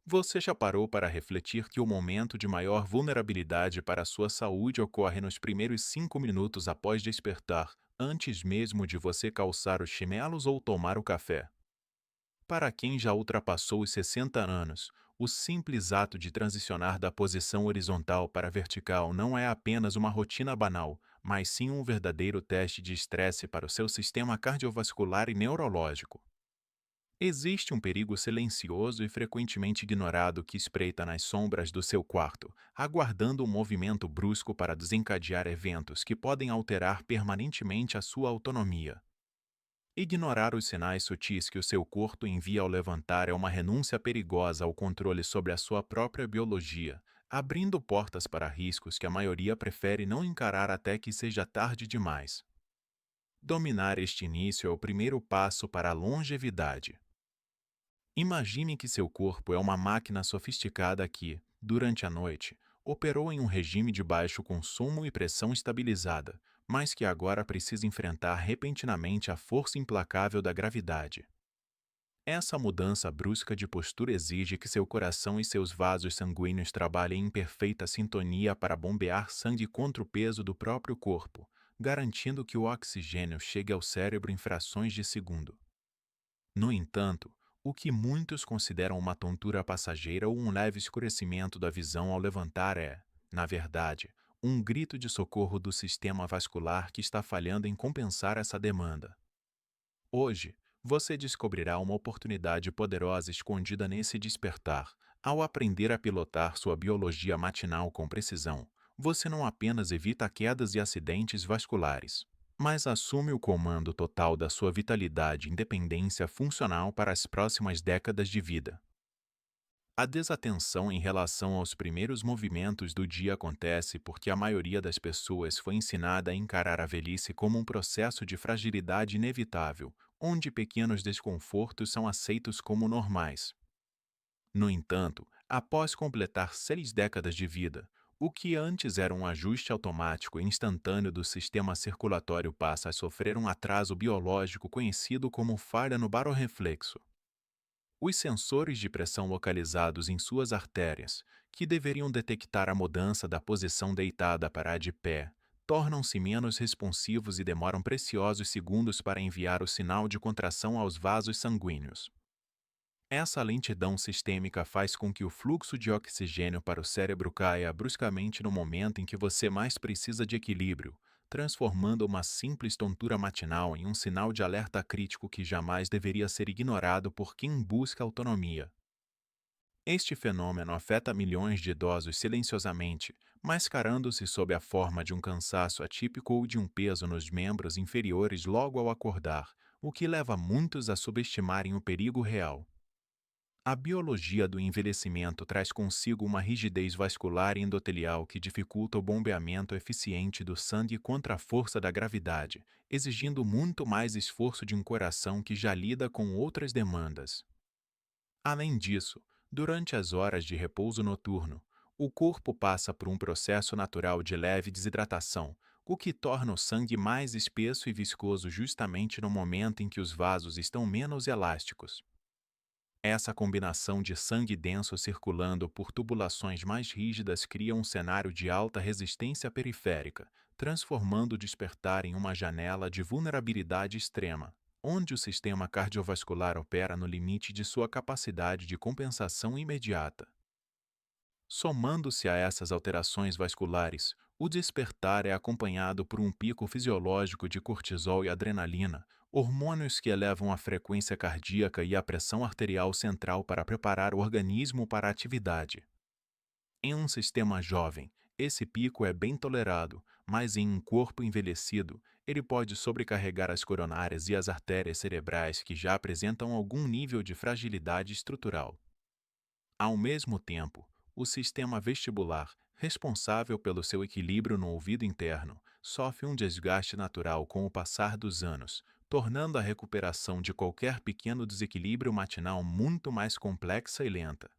Você já parou para refletir que o momento de maior vulnerabilidade para a sua saúde ocorre nos primeiros 5 minutos após despertar, antes mesmo de você calçar os chinelos ou tomar o café? Para quem já ultrapassou os 60 anos, o simples ato de transicionar da posição horizontal para a vertical não é apenas uma rotina banal, mas sim um verdadeiro teste de estresse para o seu sistema cardiovascular e neurológico. Existe um perigo silencioso e frequentemente ignorado que espreita nas sombras do seu quarto, aguardando um movimento brusco para desencadear eventos que podem alterar permanentemente a sua autonomia. Ignorar os sinais sutis que o seu corpo envia ao levantar é uma renúncia perigosa ao controle sobre a sua própria biologia, abrindo portas para riscos que a maioria prefere não encarar até que seja tarde demais. Dominar este início é o primeiro passo para a longevidade. Imagine que seu corpo é uma máquina sofisticada que, durante a noite, operou em um regime de baixo consumo e pressão estabilizada, mas que agora precisa enfrentar repentinamente a força implacável da gravidade. Essa mudança brusca de postura exige que seu coração e seus vasos sanguíneos trabalhem em perfeita sintonia para bombear sangue contra o peso do próprio corpo, garantindo que o oxigênio chegue ao cérebro em frações de segundo. No entanto, o que muitos consideram uma tontura passageira ou um leve escurecimento da visão ao levantar é, na verdade, um grito de socorro do sistema vascular que está falhando em compensar essa demanda. Hoje, você descobrirá uma oportunidade poderosa escondida nesse despertar. Ao aprender a pilotar sua biologia matinal com precisão, você não apenas evita quedas e acidentes vasculares, mas assume o comando total da sua vitalidade e independência funcional para as próximas décadas de vida. A desatenção em relação aos primeiros movimentos do dia acontece porque a maioria das pessoas foi ensinada a encarar a velhice como um processo de fragilidade inevitável, onde pequenos desconfortos são aceitos como normais. No entanto, após completar 6 décadas de vida, o que antes era um ajuste automático e instantâneo do sistema circulatório passa a sofrer um atraso biológico conhecido como falha no barorreflexo. Os sensores de pressão localizados em suas artérias, que deveriam detectar a mudança da posição deitada para a de pé, tornam-se menos responsivos e demoram preciosos segundos para enviar o sinal de contração aos vasos sanguíneos. Essa lentidão sistêmica faz com que o fluxo de oxigênio para o cérebro caia bruscamente no momento em que você mais precisa de equilíbrio, transformando uma simples tontura matinal em um sinal de alerta crítico que jamais deveria ser ignorado por quem busca autonomia. Este fenômeno afeta milhões de idosos silenciosamente, mascarando-se sob a forma de um cansaço atípico ou de um peso nos membros inferiores logo ao acordar, o que leva muitos a subestimarem o perigo real. A biologia do envelhecimento traz consigo uma rigidez vascular e endotelial que dificulta o bombeamento eficiente do sangue contra a força da gravidade, exigindo muito mais esforço de um coração que já lida com outras demandas. Além disso, durante as horas de repouso noturno, o corpo passa por um processo natural de leve desidratação, o que torna o sangue mais espesso e viscoso justamente no momento em que os vasos estão menos elásticos. Essa combinação de sangue denso circulando por tubulações mais rígidas cria um cenário de alta resistência periférica, transformando o despertar em uma janela de vulnerabilidade extrema, onde o sistema cardiovascular opera no limite de sua capacidade de compensação imediata. Somando-se a essas alterações vasculares, o despertar é acompanhado por um pico fisiológico de cortisol e adrenalina, hormônios que elevam a frequência cardíaca e a pressão arterial central para preparar o organismo para a atividade. Em um sistema jovem, esse pico é bem tolerado, mas em um corpo envelhecido, ele pode sobrecarregar as coronárias e as artérias cerebrais que já apresentam algum nível de fragilidade estrutural. Ao mesmo tempo, o sistema vestibular, responsável pelo seu equilíbrio no ouvido interno, sofre um desgaste natural com o passar dos anos, tornando a recuperação de qualquer pequeno desequilíbrio matinal muito mais complexa e lenta.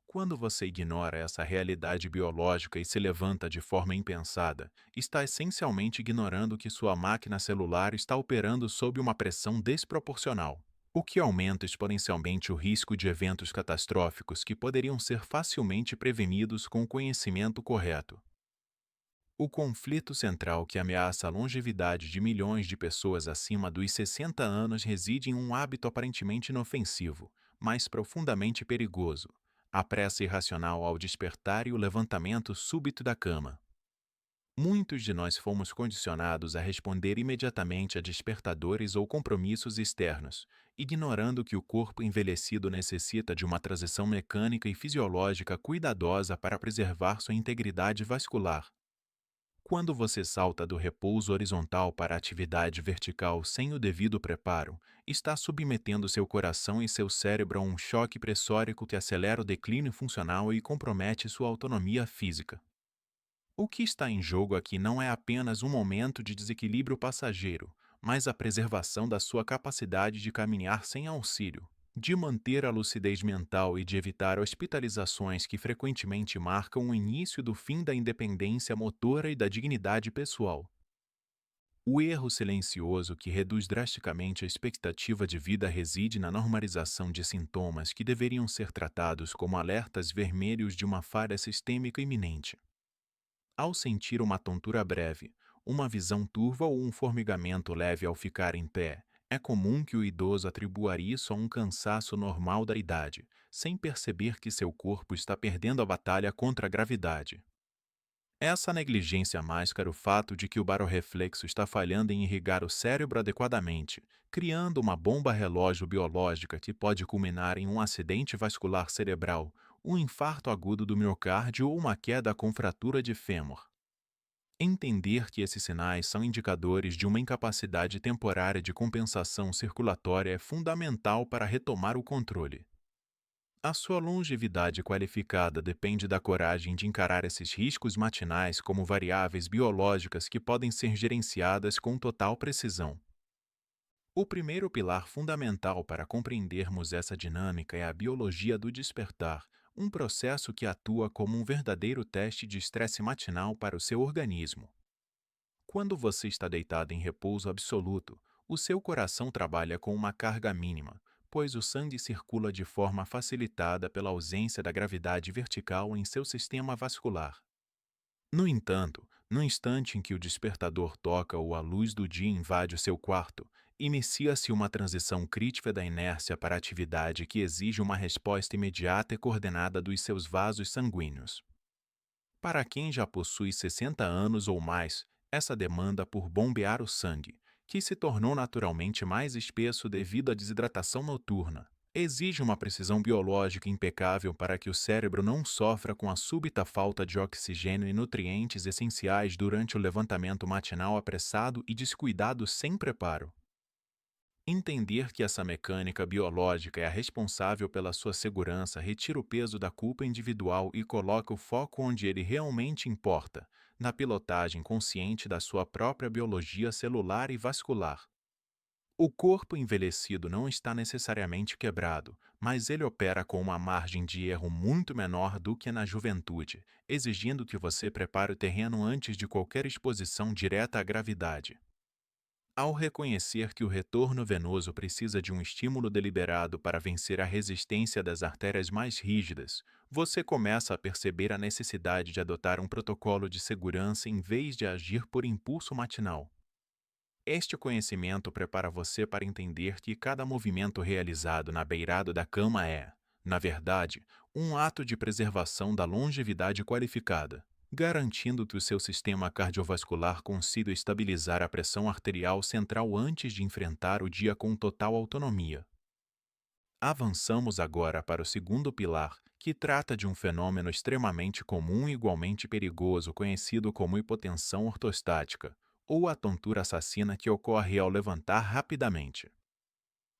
Quando você ignora essa realidade biológica e se levanta de forma impensada, está essencialmente ignorando que sua máquina celular está operando sob uma pressão desproporcional. o que aumenta exponencialmente o risco de eventos catastróficos que poderiam ser facilmente prevenidos com o conhecimento correto. O conflito central que ameaça a longevidade de milhões de pessoas acima dos 60 anos reside em um hábito aparentemente inofensivo, mas profundamente perigoso: a pressa irracional ao despertar e o levantamento súbito da cama. Muitos de nós fomos condicionados a responder imediatamente a despertadores ou compromissos externos, ignorando que o corpo envelhecido necessita de uma transição mecânica e fisiológica cuidadosa para preservar sua integridade vascular. Quando você salta do repouso horizontal para a atividade vertical sem o devido preparo, está submetendo seu coração e seu cérebro a um choque pressórico que acelera o declínio funcional e compromete sua autonomia física. O que está em jogo aqui não é apenas um momento de desequilíbrio passageiro, mas a preservação da sua capacidade de caminhar sem auxílio, de manter a lucidez mental e de evitar hospitalizações que frequentemente marcam o início do fim da independência motora e da dignidade pessoal. O erro silencioso que reduz drasticamente a expectativa de vida reside na normalização de sintomas que deveriam ser tratados como alertas vermelhos de uma falha sistêmica iminente. Ao sentir uma tontura breve, uma visão turva ou um formigamento leve ao ficar em pé, é comum que o idoso atribua isso a um cansaço normal da idade, sem perceber que seu corpo está perdendo a batalha contra a gravidade. Essa negligência mascara o fato de que o barorreflexo está falhando em irrigar o cérebro adequadamente, criando uma bomba relógio biológica que pode culminar em um acidente vascular cerebral, um infarto agudo do miocárdio ou uma queda com fratura de fêmur. Entender que esses sinais são indicadores de uma incapacidade temporária de compensação circulatória é fundamental para retomar o controle. A sua longevidade qualificada depende da coragem de encarar esses riscos matinais como variáveis biológicas que podem ser gerenciadas com total precisão. O primeiro pilar fundamental para compreendermos essa dinâmica é a biologia do despertar, um processo que atua como um verdadeiro teste de estresse matinal para o seu organismo. Quando você está deitado em repouso absoluto, o seu coração trabalha com uma carga mínima, pois o sangue circula de forma facilitada pela ausência da gravidade vertical em seu sistema vascular. No entanto, no instante em que o despertador toca ou a luz do dia invade o seu quarto, inicia-se uma transição crítica da inércia para a atividade que exige uma resposta imediata e coordenada dos seus vasos sanguíneos. Para quem já possui 60 anos ou mais, essa demanda por bombear o sangue, que se tornou naturalmente mais espesso devido à desidratação noturna, exige uma precisão biológica impecável para que o cérebro não sofra com a súbita falta de oxigênio e nutrientes essenciais durante o levantamento matinal apressado e descuidado sem preparo. Entender que essa mecânica biológica é a responsável pela sua segurança retira o peso da culpa individual e coloca o foco onde ele realmente importa, na pilotagem consciente da sua própria biologia celular e vascular. O corpo envelhecido não está necessariamente quebrado, mas ele opera com uma margem de erro muito menor do que na juventude, exigindo que você prepare o terreno antes de qualquer exposição direta à gravidade. Ao reconhecer que o retorno venoso precisa de um estímulo deliberado para vencer a resistência das artérias mais rígidas, você começa a perceber a necessidade de adotar um protocolo de segurança em vez de agir por impulso matinal. Este conhecimento prepara você para entender que cada movimento realizado na beirada da cama é, na verdade, um ato de preservação da longevidade qualificada, garantindo que o seu sistema cardiovascular consiga estabilizar a pressão arterial central antes de enfrentar o dia com total autonomia. Avançamos agora para o segundo pilar, que trata de um fenômeno extremamente comum e igualmente perigoso conhecido como hipotensão ortostática, ou a tontura assassina que ocorre ao levantar rapidamente.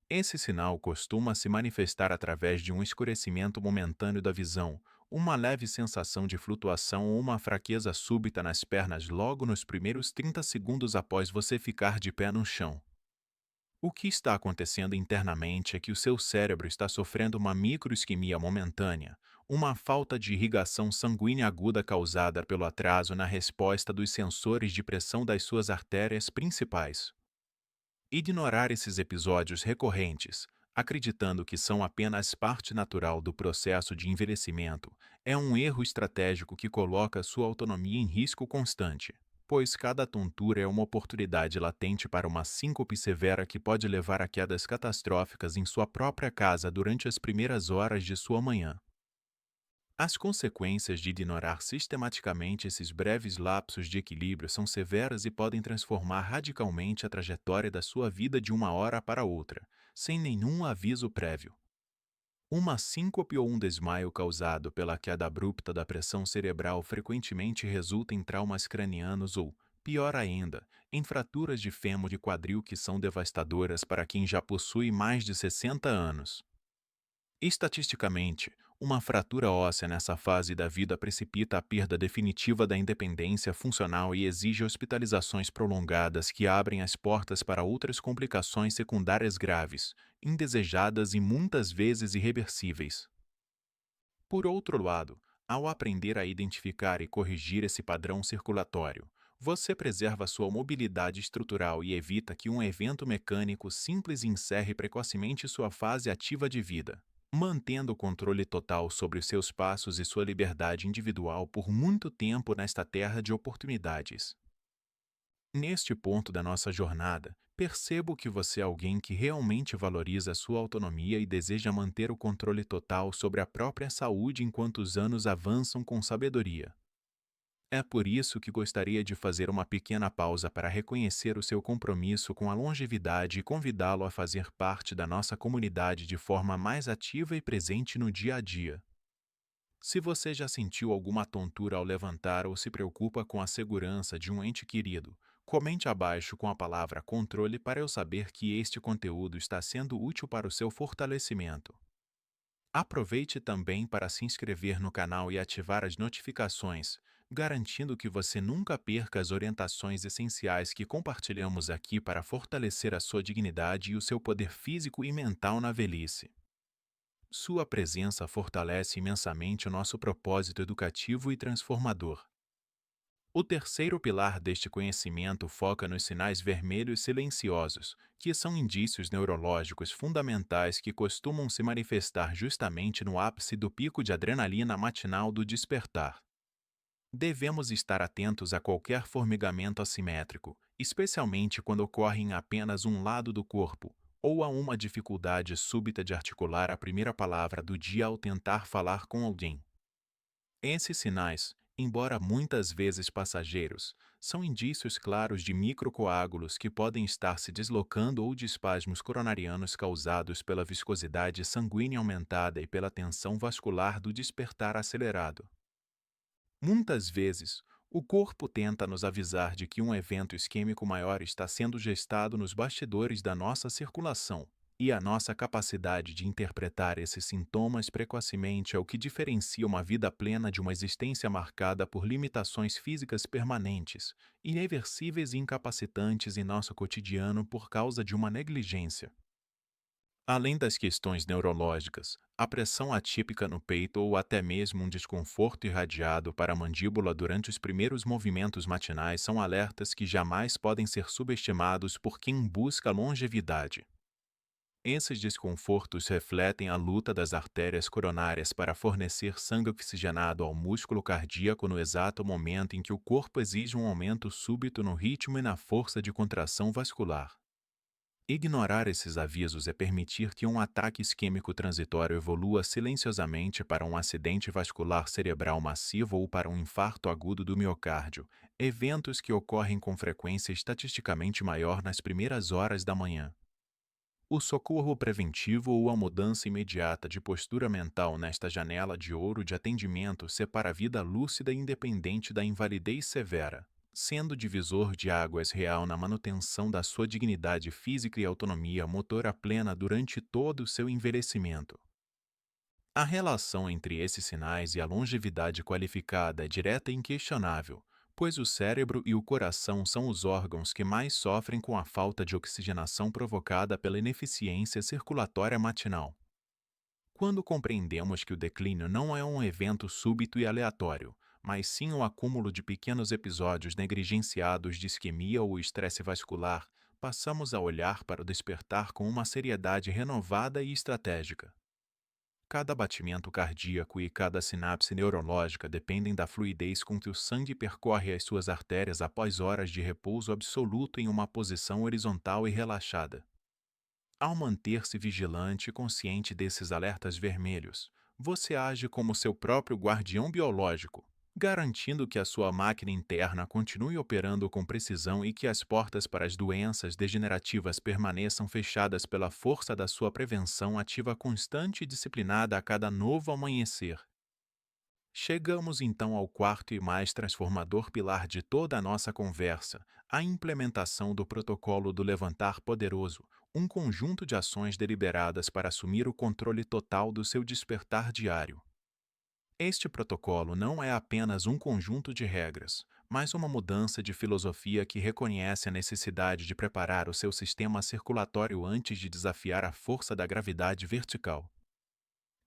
Esse sinal costuma se manifestar através de um escurecimento momentâneo da visão, uma leve sensação de flutuação ou uma fraqueza súbita nas pernas logo nos primeiros 30 segundos após você ficar de pé no chão. O que está acontecendo internamente é que o seu cérebro está sofrendo uma microisquemia momentânea, uma falta de irrigação sanguínea aguda causada pelo atraso na resposta dos sensores de pressão das suas artérias principais. Ignorar esses episódios recorrentes, acreditando que são apenas parte natural do processo de envelhecimento, é um erro estratégico que coloca sua autonomia em risco constante, pois cada tontura é uma oportunidade latente para uma síncope severa que pode levar a quedas catastróficas em sua própria casa durante as primeiras horas de sua manhã. As consequências de ignorar sistematicamente esses breves lapsos de equilíbrio são severas e podem transformar radicalmente a trajetória da sua vida de uma hora para outra, sem nenhum aviso prévio. Uma síncope ou um desmaio causado pela queda abrupta da pressão cerebral frequentemente resulta em traumas cranianos ou, pior ainda, em fraturas de fêmur e quadril que são devastadoras para quem já possui mais de 60 anos. Estatisticamente, uma fratura óssea nessa fase da vida precipita a perda definitiva da independência funcional e exige hospitalizações prolongadas que abrem as portas para outras complicações secundárias graves, indesejadas e muitas vezes irreversíveis. Por outro lado, ao aprender a identificar e corrigir esse padrão circulatório, você preserva sua mobilidade estrutural e evita que um evento mecânico simples encerre precocemente sua fase ativa de vida, mantendo o controle total sobre os seus passos e sua liberdade individual por muito tempo nesta terra de oportunidades. Neste ponto da nossa jornada, percebo que você é alguém que realmente valoriza a sua autonomia e deseja manter o controle total sobre a própria saúde enquanto os anos avançam com sabedoria. É por isso que gostaria de fazer uma pequena pausa para reconhecer o seu compromisso com a longevidade e convidá-lo a fazer parte da nossa comunidade de forma mais ativa e presente no dia a dia. Se você já sentiu alguma tontura ao levantar ou se preocupa com a segurança de um ente querido, comente abaixo com a palavra controle para eu saber que este conteúdo está sendo útil para o seu fortalecimento. Aproveite também para se inscrever no canal e ativar as notificações, garantindo que você nunca perca as orientações essenciais que compartilhamos aqui para fortalecer a sua dignidade e o seu poder físico e mental na velhice. Sua presença fortalece imensamente o nosso propósito educativo e transformador. O terceiro pilar deste conhecimento foca nos sinais vermelhos silenciosos, que são indícios neurológicos fundamentais que costumam se manifestar justamente no ápice do pico de adrenalina matinal do despertar. Devemos estar atentos a qualquer formigamento assimétrico, especialmente quando ocorre em apenas um lado do corpo, ou a uma dificuldade súbita de articular a primeira palavra do dia ao tentar falar com alguém. Esses sinais, embora muitas vezes passageiros, são indícios claros de microcoágulos que podem estar se deslocando ou de espasmos coronarianos causados pela viscosidade sanguínea aumentada e pela tensão vascular do despertar acelerado. Muitas vezes, o corpo tenta nos avisar de que um evento isquêmico maior está sendo gestado nos bastidores da nossa circulação, e a nossa capacidade de interpretar esses sintomas precocemente é o que diferencia uma vida plena de uma existência marcada por limitações físicas permanentes, irreversíveis e incapacitantes em nosso cotidiano por causa de uma negligência. Além das questões neurológicas, a pressão atípica no peito ou até mesmo um desconforto irradiado para a mandíbula durante os primeiros movimentos matinais são alertas que jamais podem ser subestimados por quem busca longevidade. Esses desconfortos refletem a luta das artérias coronárias para fornecer sangue oxigenado ao músculo cardíaco no exato momento em que o corpo exige um aumento súbito no ritmo e na força de contração vascular. Ignorar esses avisos é permitir que um ataque isquêmico transitório evolua silenciosamente para um acidente vascular cerebral massivo ou para um infarto agudo do miocárdio, eventos que ocorrem com frequência estatisticamente maior nas primeiras horas da manhã. O socorro preventivo ou a mudança imediata de postura mental nesta janela de ouro de atendimento separa a vida lúcida e independente da invalidez severa, sendo divisor de águas real na manutenção da sua dignidade física e autonomia motora plena durante todo o seu envelhecimento. A relação entre esses sinais e a longevidade qualificada é direta e inquestionável, pois o cérebro e o coração são os órgãos que mais sofrem com a falta de oxigenação provocada pela ineficiência circulatória matinal. Quando compreendemos que o declínio não é um evento súbito e aleatório, mas sim um acúmulo de pequenos episódios negligenciados de isquemia ou estresse vascular, passamos a olhar para o despertar com uma seriedade renovada e estratégica. Cada batimento cardíaco e cada sinapse neurológica dependem da fluidez com que o sangue percorre as suas artérias após horas de repouso absoluto em uma posição horizontal e relaxada. Ao manter-se vigilante e consciente desses alertas vermelhos, você age como seu próprio guardião biológico, garantindo que a sua máquina interna continue operando com precisão e que as portas para as doenças degenerativas permaneçam fechadas pela força da sua prevenção ativa constante e disciplinada a cada novo amanhecer. Chegamos então ao quarto e mais transformador pilar de toda a nossa conversa, a implementação do protocolo do levantar poderoso, um conjunto de ações deliberadas para assumir o controle total do seu despertar diário. Este protocolo não é apenas um conjunto de regras, mas uma mudança de filosofia que reconhece a necessidade de preparar o seu sistema circulatório antes de desafiar a força da gravidade vertical.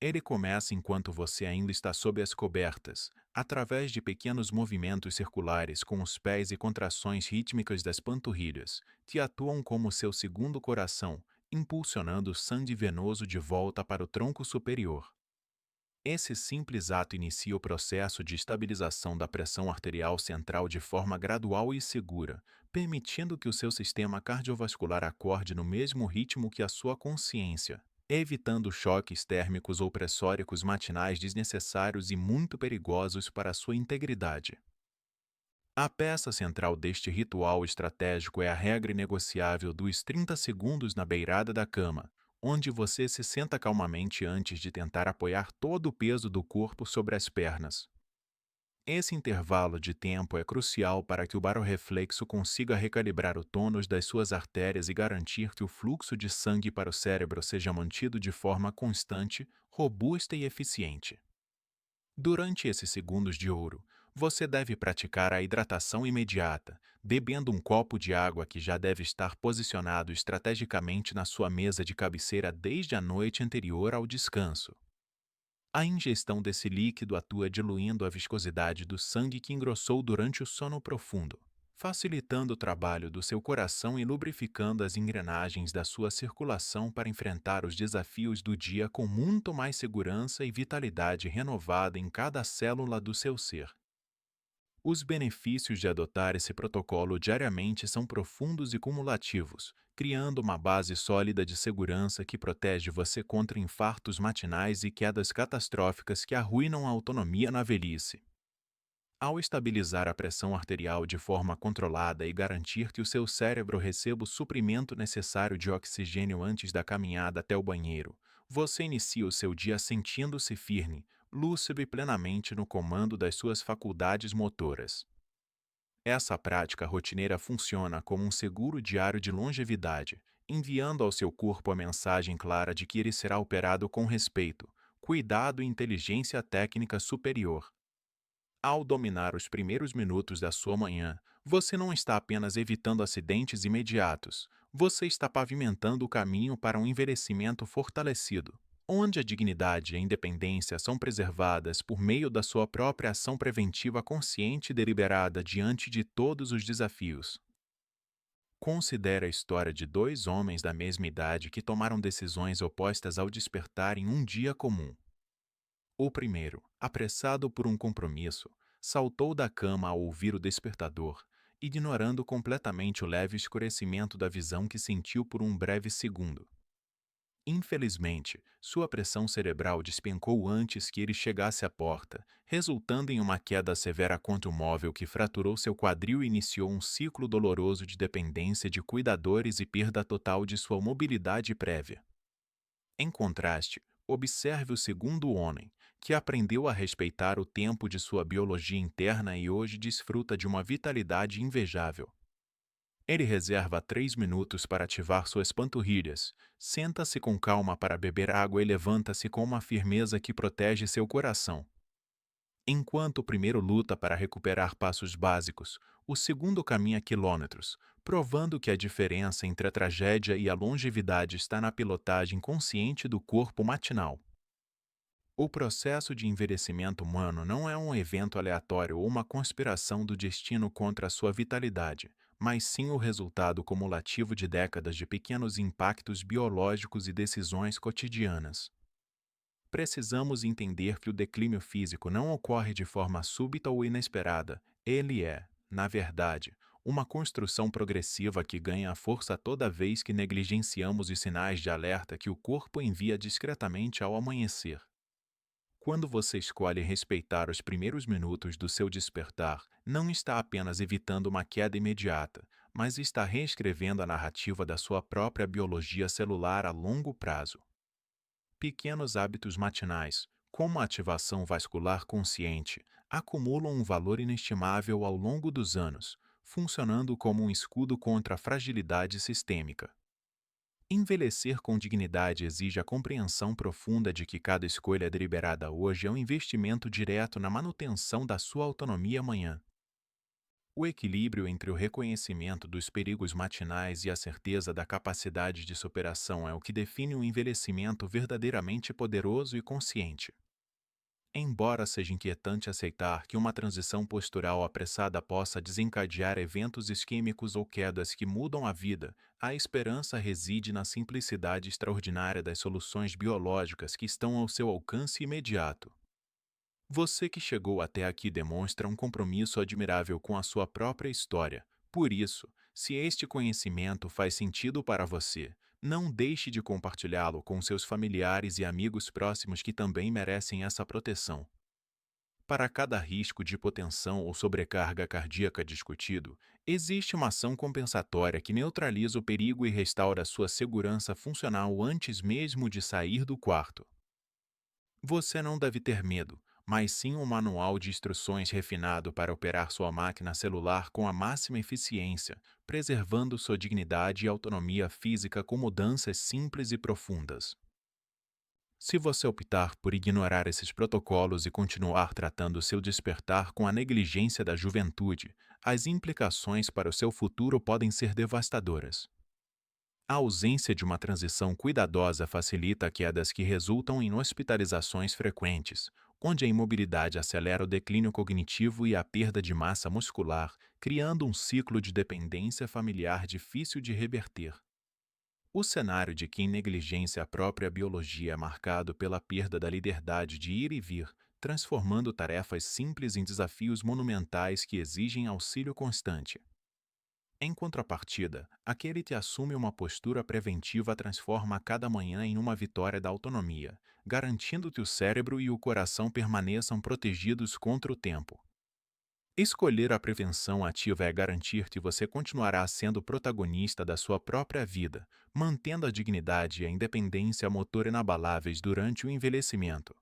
Ele começa enquanto você ainda está sob as cobertas, através de pequenos movimentos circulares com os pés e contrações rítmicas das panturrilhas, que atuam como seu segundo coração, impulsionando o sangue venoso de volta para o tronco superior. Esse simples ato inicia o processo de estabilização da pressão arterial central de forma gradual e segura, permitindo que o seu sistema cardiovascular acorde no mesmo ritmo que a sua consciência, evitando choques térmicos ou pressóricos matinais desnecessários e muito perigosos para a sua integridade. A peça central deste ritual estratégico é a regra inegociável dos 30 segundos na beirada da cama, onde você se senta calmamente antes de tentar apoiar todo o peso do corpo sobre as pernas. Esse intervalo de tempo é crucial para que o barorreflexo consiga recalibrar o tônus das suas artérias e garantir que o fluxo de sangue para o cérebro seja mantido de forma constante, robusta e eficiente. Durante esses segundos de ouro, você deve praticar a hidratação imediata, bebendo um copo de água que já deve estar posicionado estrategicamente na sua mesa de cabeceira desde a noite anterior ao descanso. A ingestão desse líquido atua diluindo a viscosidade do sangue que engrossou durante o sono profundo, facilitando o trabalho do seu coração e lubrificando as engrenagens da sua circulação para enfrentar os desafios do dia com muito mais segurança e vitalidade renovada em cada célula do seu ser. Os benefícios de adotar esse protocolo diariamente são profundos e cumulativos, criando uma base sólida de segurança que protege você contra infartos matinais e quedas catastróficas que arruinam a autonomia na velhice. Ao estabilizar a pressão arterial de forma controlada e garantir que o seu cérebro receba o suprimento necessário de oxigênio antes da caminhada até o banheiro, você inicia o seu dia sentindo-se firme, lúcido e plenamente no comando das suas faculdades motoras. Essa prática rotineira funciona como um seguro diário de longevidade, enviando ao seu corpo a mensagem clara de que ele será operado com respeito, cuidado e inteligência técnica superior. Ao dominar os primeiros minutos da sua manhã, você não está apenas evitando acidentes imediatos, você está pavimentando o caminho para um envelhecimento fortalecido, onde a dignidade e a independência são preservadas por meio da sua própria ação preventiva consciente e deliberada diante de todos os desafios. Considere a história de dois homens da mesma idade que tomaram decisões opostas ao despertar em um dia comum. O primeiro, apressado por um compromisso, saltou da cama ao ouvir o despertador, ignorando completamente o leve escurecimento da visão que sentiu por um breve segundo. Infelizmente, sua pressão cerebral despencou antes que ele chegasse à porta, resultando em uma queda severa contra o móvel que fraturou seu quadril e iniciou um ciclo doloroso de dependência de cuidadores e perda total de sua mobilidade prévia. Em contraste, observe o segundo homem, que aprendeu a respeitar o tempo de sua biologia interna e hoje desfruta de uma vitalidade invejável. Ele reserva 3 minutos para ativar suas panturrilhas, senta-se com calma para beber água e levanta-se com uma firmeza que protege seu coração. Enquanto o primeiro luta para recuperar passos básicos, o segundo caminha quilômetros, provando que a diferença entre a tragédia e a longevidade está na pilotagem consciente do corpo matinal. O processo de envelhecimento humano não é um evento aleatório ou uma conspiração do destino contra a sua vitalidade, mas sim o resultado cumulativo de décadas de pequenos impactos biológicos e decisões cotidianas. Precisamos entender que o declínio físico não ocorre de forma súbita ou inesperada. Ele é, na verdade, uma construção progressiva que ganha força toda vez que negligenciamos os sinais de alerta que o corpo envia discretamente ao amanhecer. Quando você escolhe respeitar os primeiros minutos do seu despertar, não está apenas evitando uma queda imediata, mas está reescrevendo a narrativa da sua própria biologia celular a longo prazo. Pequenos hábitos matinais, como a ativação vascular consciente, acumulam um valor inestimável ao longo dos anos, funcionando como um escudo contra a fragilidade sistêmica. Envelhecer com dignidade exige a compreensão profunda de que cada escolha deliberada hoje é um investimento direto na manutenção da sua autonomia amanhã. O equilíbrio entre o reconhecimento dos perigos matinais e a certeza da capacidade de superação é o que define um envelhecimento verdadeiramente poderoso e consciente. Embora seja inquietante aceitar que uma transição postural apressada possa desencadear eventos isquêmicos ou quedas que mudam a vida, a esperança reside na simplicidade extraordinária das soluções biológicas que estão ao seu alcance imediato. Você que chegou até aqui demonstra um compromisso admirável com a sua própria história. Por isso, se este conhecimento faz sentido para você, não deixe de compartilhá-lo com seus familiares e amigos próximos que também merecem essa proteção. Para cada risco de hipotensão ou sobrecarga cardíaca discutido, existe uma ação compensatória que neutraliza o perigo e restaura sua segurança funcional antes mesmo de sair do quarto. Você não deve ter medo, mas sim um manual de instruções refinado para operar sua máquina celular com a máxima eficiência, preservando sua dignidade e autonomia física com mudanças simples e profundas. Se você optar por ignorar esses protocolos e continuar tratando seu despertar com a negligência da juventude, as implicações para o seu futuro podem ser devastadoras. A ausência de uma transição cuidadosa facilita quedas que resultam em hospitalizações frequentes, onde a imobilidade acelera o declínio cognitivo e a perda de massa muscular, criando um ciclo de dependência familiar difícil de reverter. O cenário de quem negligencia a própria biologia é marcado pela perda da liberdade de ir e vir, transformando tarefas simples em desafios monumentais que exigem auxílio constante. Em contrapartida, aquele que assume uma postura preventiva transforma cada manhã em uma vitória da autonomia, garantindo que o cérebro e o coração permaneçam protegidos contra o tempo. Escolher a prevenção ativa é garantir que você continuará sendo protagonista da sua própria vida, mantendo a dignidade e a independência motor inabaláveis durante o envelhecimento.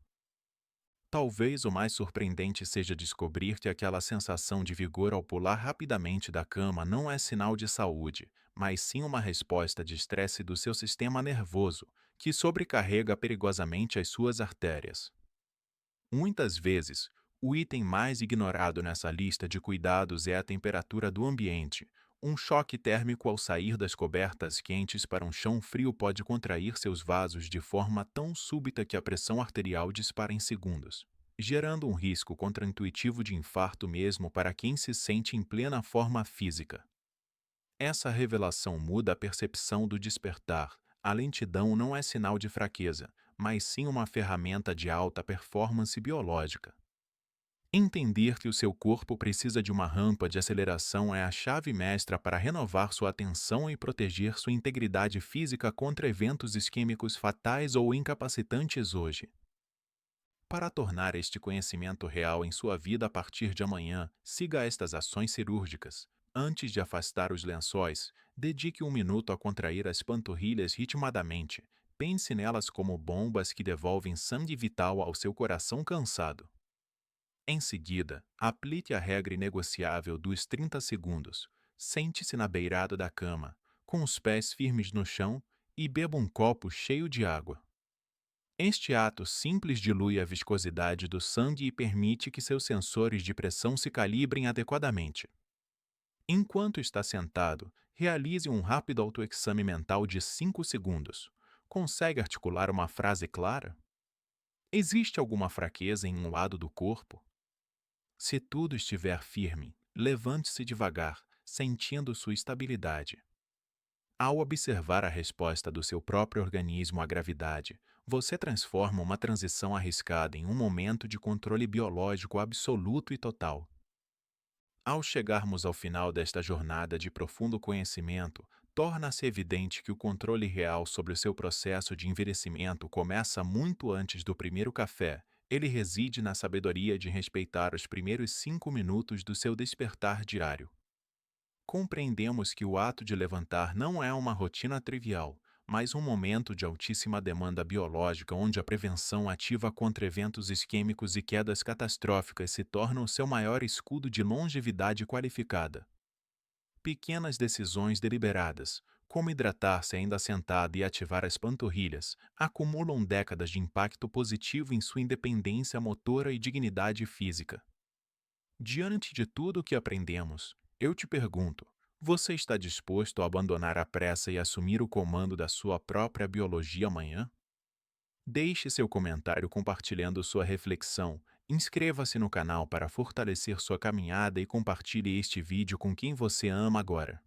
Talvez o mais surpreendente seja descobrir que aquela sensação de vigor ao pular rapidamente da cama não é sinal de saúde, mas sim uma resposta de estresse do seu sistema nervoso, que sobrecarrega perigosamente as suas artérias. Muitas vezes, o item mais ignorado nessa lista de cuidados é a temperatura do ambiente. Um choque térmico ao sair das cobertas quentes para um chão frio pode contrair seus vasos de forma tão súbita que a pressão arterial dispara em segundos, gerando um risco contraintuitivo de infarto mesmo para quem se sente em plena forma física. Essa revelação muda a percepção do despertar. A lentidão não é sinal de fraqueza, mas sim uma ferramenta de alta performance biológica. Entender que o seu corpo precisa de uma rampa de aceleração é a chave mestra para renovar sua atenção e proteger sua integridade física contra eventos isquêmicos fatais ou incapacitantes hoje. Para tornar este conhecimento real em sua vida a partir de amanhã, siga estas ações cirúrgicas. Antes de afastar os lençóis, dedique um minuto a contrair as panturrilhas ritmadamente. Pense nelas como bombas que devolvem sangue vital ao seu coração cansado. Em seguida, aplique a regra inegociável dos 30 segundos. Sente-se na beirada da cama, com os pés firmes no chão e beba um copo cheio de água. Este ato simples dilui a viscosidade do sangue e permite que seus sensores de pressão se calibrem adequadamente. Enquanto está sentado, realize um rápido autoexame mental de 5 segundos. Consegue articular uma frase clara? Existe alguma fraqueza em um lado do corpo? Se tudo estiver firme, levante-se devagar, sentindo sua estabilidade. Ao observar a resposta do seu próprio organismo à gravidade, você transforma uma transição arriscada em um momento de controle biológico absoluto e total. Ao chegarmos ao final desta jornada de profundo conhecimento, torna-se evidente que o controle real sobre o seu processo de envelhecimento começa muito antes do primeiro café. Ele reside na sabedoria de respeitar os primeiros 5 minutos do seu despertar diário. Compreendemos que o ato de levantar não é uma rotina trivial, mas um momento de altíssima demanda biológica onde a prevenção ativa contra eventos isquêmicos e quedas catastróficas se torna o seu maior escudo de longevidade qualificada. Pequenas decisões deliberadas, como hidratar-se ainda sentado e ativar as panturrilhas, acumulam décadas de impacto positivo em sua independência motora e dignidade física. Diante de tudo o que aprendemos, eu te pergunto: você está disposto a abandonar a pressa e assumir o comando da sua própria biologia amanhã? Deixe seu comentário compartilhando sua reflexão, inscreva-se no canal para fortalecer sua caminhada e compartilhe este vídeo com quem você ama agora.